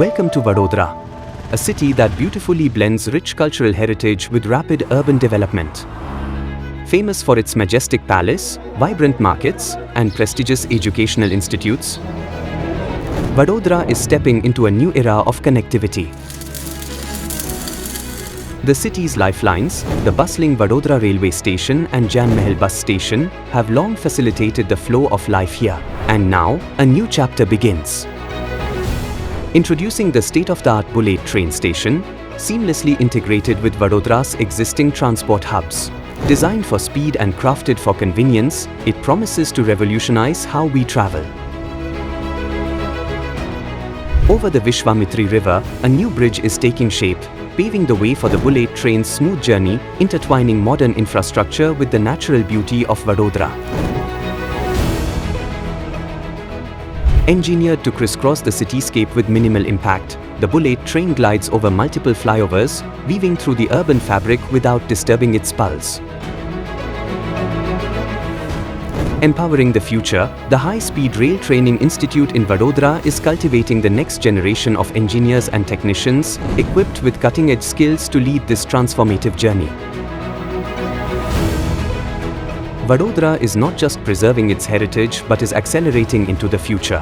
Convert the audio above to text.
Welcome to Vadodara, a city that beautifully blends rich cultural heritage with rapid urban development. Famous for its majestic palace, vibrant markets, and prestigious educational institutes, Vadodara is stepping into a new era of connectivity. The city's lifelines, the bustling Vadodara railway station and Jan Mahal bus station, have long facilitated the flow of life here. And now, a new chapter begins. Introducing the state-of-the-art bullet train station, seamlessly integrated with Vadodara's existing transport hubs. Designed for speed and crafted for convenience, it promises to revolutionize how we travel. Over the Vishwamitri River, a new bridge is taking shape, paving the way for the bullet train's smooth journey, intertwining modern infrastructure with the natural beauty of Vadodara. Engineered to crisscross the cityscape with minimal impact, the bullet train glides over multiple flyovers, weaving through the urban fabric without disturbing its pulse. Empowering the future, the High-Speed Rail Training Institute in Vadodara is cultivating the next generation of engineers and technicians equipped with cutting-edge skills to lead this transformative journey. Vadodara is not just preserving its heritage but is accelerating into the future.